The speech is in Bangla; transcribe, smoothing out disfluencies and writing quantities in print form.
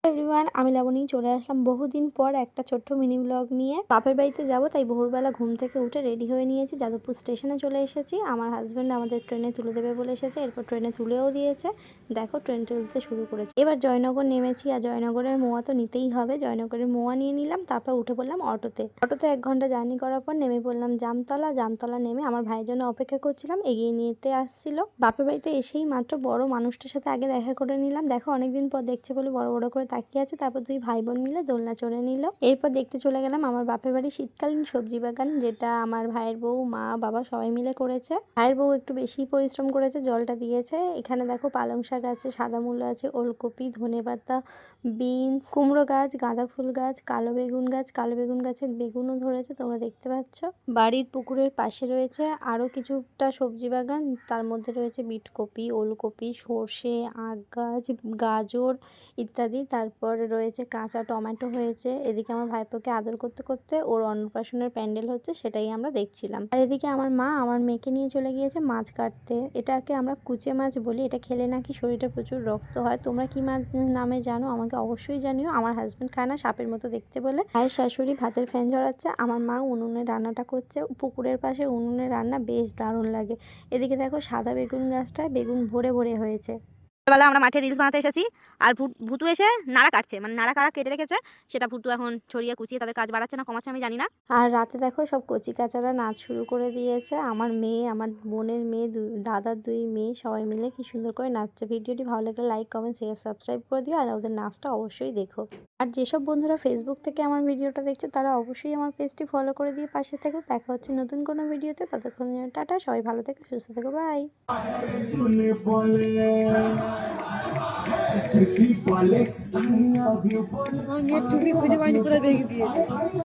এভরিওয়ান, আমি লাবণী চলে আসলাম বহুদিন পর একটা ছোট্ট মিনি ব্লগ নিয়ে। বাপের বাড়িতে যাব, তাই ভোরবেলা ঘুম থেকে উঠে রেডি হয়ে নিয়েছি। যাদবপুর স্টেশনে চলে এসেছি। আমার হাজব্যান্ড আমাদের ট্রেনে তুলে দেবে বলে এসেছে, এরপর ট্রেনে তুলেও দিয়েছে। দেখো ট্রেন চলতে শুরু করেছে। এবার জয়নগর নেমেছি, আর জয়নগরের মোয়া তো নিতেই হবে। জয়নগরের মোয়া নিয়ে নিলাম, তারপর উঠে পড়লাম অটোতে। 1 ঘন্টা জার্নি করার পর নেমে পড়লাম জামতলা। জামতলা নেমে আমার ভাইয়ের জন্য অপেক্ষা করছিলাম, এগিয়ে নিতে আসছিল। বাপের বাড়িতে এসেই মাত্র বড় মানুষটার সাথে আগে দেখা করে নিলাম। দেখো অনেকদিন পর দেখছে বলে বড় বড় করে তাকিয়ে আছে। তারপর 2 ভাই বোন মিলে দোলনা চড়ে নিল। এরপর দেখতে চলে গেলাম আমার বাপের বাড়ি শীতকালীন সবজি বাগান, যেটা আমার ভাইয়ের বউ, মা, বাবা সবাই মিলে করেছে। ভাইয়ের বউ একটু বেশি পরিশ্রম করেছে, জলটা দিয়েছে। এখানে দেখো পালং শাক আছে, সাদা মূলো আছে, ওলকপি, ধনেপাতা, বিনস, কুমড়ো গাছ, গাঁদা ফুল গাছ, কালো বেগুন গাছ। কালো বেগুন গাছে বেগুনও ধরেছে, তোমরা দেখতে পাচ্ছ। বাড়ির পুকুরের পাশে রয়েছে আরো কিছুটা সবজি বাগান, তার মধ্যে রয়েছে বিটকপি, ওলকপি, সর্ষে, আখ গাছ, গাজর ইত্যাদি। তারপর রয়েছে কাঁচা টমেটো হয়েছে। এদিকে আমার ভাইপোকে আদর করতে করতে ওর অন্নপ্রাশনের প্যান্ডেল হচ্ছে, সেটাই আমরা দেখছিলাম। আর এদিকে আমার মা আমার মেয়েকে নিয়ে চলে গিয়েছে মাছ কাটতে। এটাকে আমরা কুচে মাছ বলি। এটা খেলে নাকি শরীরে প্রচুর রক্ত হয়। তোমরা কি মাছ নামে জানো আমাকে অবশ্যই জানিও। আমার হাজবেন্ড খায় না, সাপের মতো দেখতে বলে। ভাইয়ের শাশুড়ি ভাতের ফ্যান ঝরাচ্ছে, আমার মা উনুনে রান্নাটা করছে। পুকুরের পাশে উনুনে রান্না বেশ দারুণ লাগে। এদিকে দেখো সাদা বেগুন গাছটায় বেগুন ভরে ভরে হয়েছে। বেলা আমরা মাঠে রিলস বানাতে এসেছি, আর ভুতু এসে নাড়া কাটছে, মানে নাড়া কাড়া কেটে রেখেছে, সেটা ভুতু এখন ছড়িয়ে কুচিয়ে তাদের কাজ বাড়াচ্ছে না কমাচ্ছে আমি জানি না। আর রাতে দেখো সব কচি কাচারা নাচ শুরু করে দিয়েছে। আমার মেয়ে, আমার বোনের মেয়ে, দাদার 2 মেয়ে সবাই মিলে কি সুন্দর করে নাচছে। ভিডিওটি ভালো লাগলে লাইক, কমেন্ট, শেয়ার, সাবস্ক্রাইব করে দিও। আর ওদের নাচটা অবশ্যই দেখো। আর যেসব বন্ধুরা ফেসবুক থেকে আমার ভিডিওটা দেখছো, তারা অবশ্যই আমার পেজটি ফলো করে দিয়ে পাশে থেকো। দেখা হচ্ছে নতুন কোনো ভিডিওতে। ততক্ষণ টাটা, সবাই ভালো থেকো, সুস্থ থেকো, বাই। টুপি খুঁজে পাইনি, কোথায় ভেঙে দিয়েছে।